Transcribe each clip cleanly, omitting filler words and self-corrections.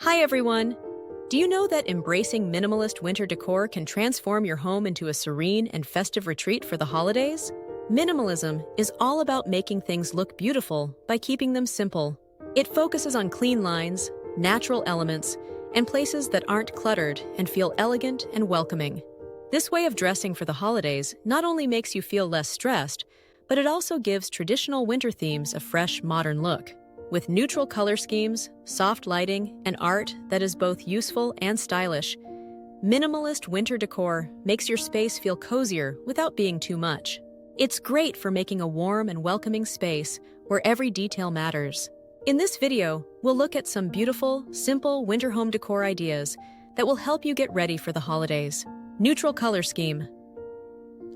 Hi everyone! Do you know that embracing minimalist winter decor can transform your home into a serene and festive retreat for the holidays? Minimalism is all about making things look beautiful by keeping them simple. It focuses on clean lines, natural elements, and places that aren't cluttered and feel elegant and welcoming. This way of dressing for the holidays not only makes you feel less stressed, but it also gives traditional winter themes a fresh, modern look. With neutral color schemes, soft lighting, and art that is both useful and stylish, minimalist winter decor makes your space feel cozier without being too much. It's great for making a warm and welcoming space where every detail matters. In this video, we'll look at some beautiful, simple winter home decor ideas that will help you get ready for the holidays. Neutral color scheme.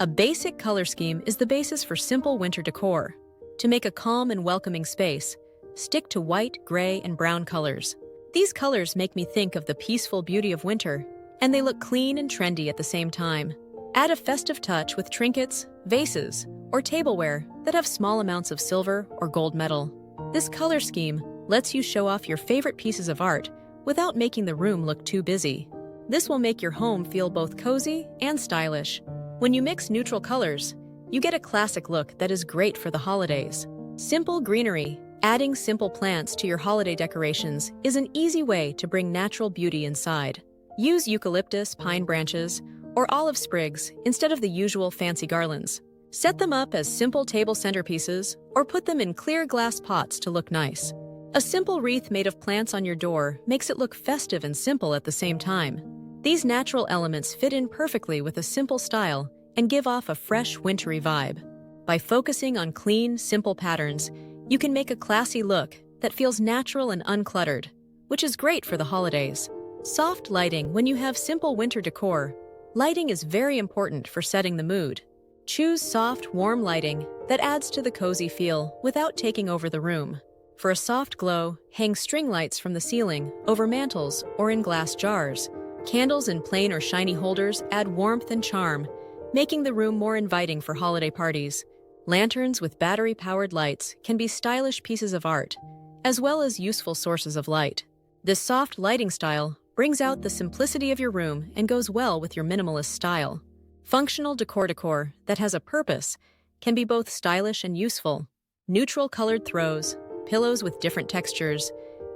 A basic color scheme is the basis for simple winter decor. To make a calm and welcoming space, stick to white, gray, and brown colors. These colors make me think of the peaceful beauty of winter, and they look clean and trendy at the same time. Add a festive touch with trinkets, vases, or tableware that have small amounts of silver or gold metal. This color scheme lets you show off your favorite pieces of art without making the room look too busy. This will make your home feel both cozy and stylish. When you mix neutral colors, you get a classic look that is great for the holidays. Simple greenery. Adding simple plants to your holiday decorations is an easy way to bring natural beauty inside. Use eucalyptus, pine branches, or olive sprigs instead of the usual fancy garlands. Set them up as simple table centerpieces or put them in clear glass pots to look nice. A simple wreath made of plants on your door makes it look festive and simple at the same time. These natural elements fit in perfectly with a simple style and give off a fresh, wintry vibe. By focusing on clean, simple patterns, you can make a classy look that feels natural and uncluttered, which is great for the holidays. Soft lighting. When you have simple winter decor, lighting is very important for setting the mood. Choose soft, warm lighting that adds to the cozy feel without taking over the room. For a soft glow, hang string lights from the ceiling, over mantels, or in glass jars. Candles in plain or shiny holders add warmth and charm, making the room more inviting for holiday parties. Lanterns with battery-powered lights can be stylish pieces of art, as well as useful sources of light. This soft lighting style brings out the simplicity of your room and goes well with your minimalist style. Functional decor that has a purpose can be both stylish and useful. Neutral colored throws, pillows with different textures,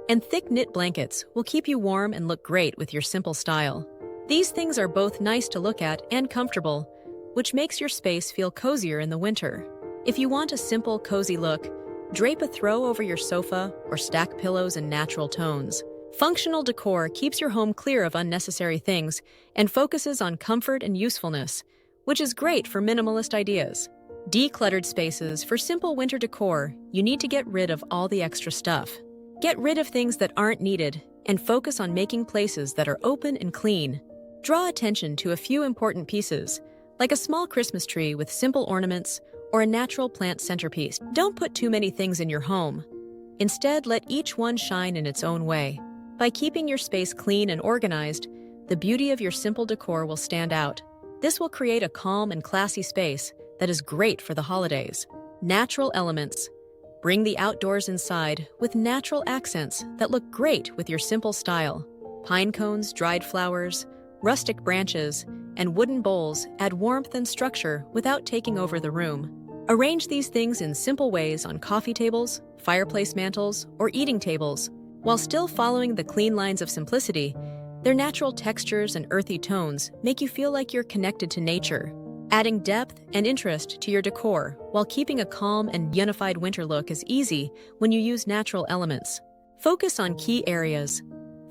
and thick knit blankets will keep you warm and look great with your simple style. These things are both nice to look at and comfortable, which makes your space feel cozier in the winter. If you want a simple, cozy look, drape a throw over your sofa or stack pillows in natural tones. Functional decor keeps your home clear of unnecessary things and focuses on comfort and usefulness, which is great for minimalist ideas. Decluttered spaces. For simple winter decor, you need to get rid of all the extra stuff. Get rid of things that aren't needed and focus on making places that are open and clean. Draw attention to a few important pieces, like a small Christmas tree with simple ornaments or a natural plant centerpiece. Don't put too many things in your home. Instead, let each one shine in its own way. By keeping your space clean and organized, the beauty of your simple decor will stand out. This will create a calm and classy space that is great for the holidays. Natural elements. Bring the outdoors inside with natural accents that look great with your simple style. Pine cones, dried flowers, rustic branches, and wooden bowls add warmth and structure without taking over the room. Arrange these things in simple ways on coffee tables, fireplace mantels, or eating tables. While still following the clean lines of simplicity, their natural textures and earthy tones make you feel like you're connected to nature. Adding depth and interest to your decor while keeping a calm and unified winter look is easy when you use natural elements. Focus on key areas.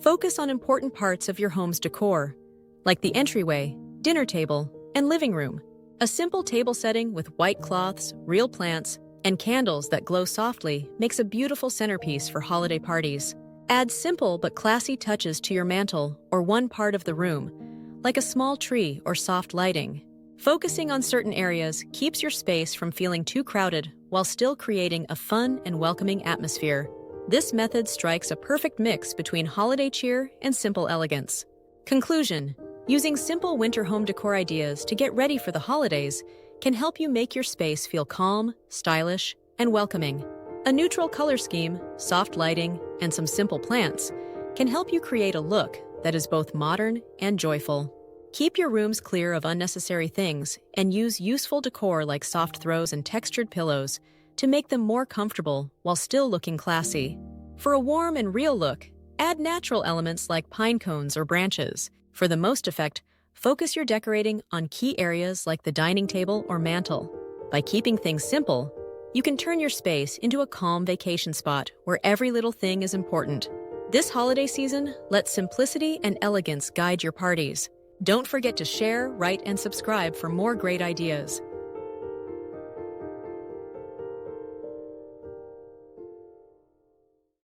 Focus on important parts of your home's decor, like the entryway, dinner table, and living room. A simple table setting with white cloths, real plants, and candles that glow softly makes a beautiful centerpiece for holiday parties. Add simple but classy touches to your mantel or one part of the room, like a small tree or soft lighting. Focusing on certain areas keeps your space from feeling too crowded while still creating a fun and welcoming atmosphere. This method strikes a perfect mix between holiday cheer and simple elegance. Conclusion. Using simple winter home decor ideas to get ready for the holidays can help you make your space feel calm, stylish, and welcoming. A neutral color scheme, soft lighting, and some simple plants can help you create a look that is both modern and joyful. Keep your rooms clear of unnecessary things and use useful decor like soft throws and textured pillows to make them more comfortable while still looking classy. For a warm and real look, add natural elements like pine cones or branches. For the most effect, focus your decorating on key areas like the dining table or mantel. By keeping things simple, you can turn your space into a calm vacation spot where every little thing is important. This holiday season, let simplicity and elegance guide your parties. Don't forget to share, write, and subscribe for more great ideas.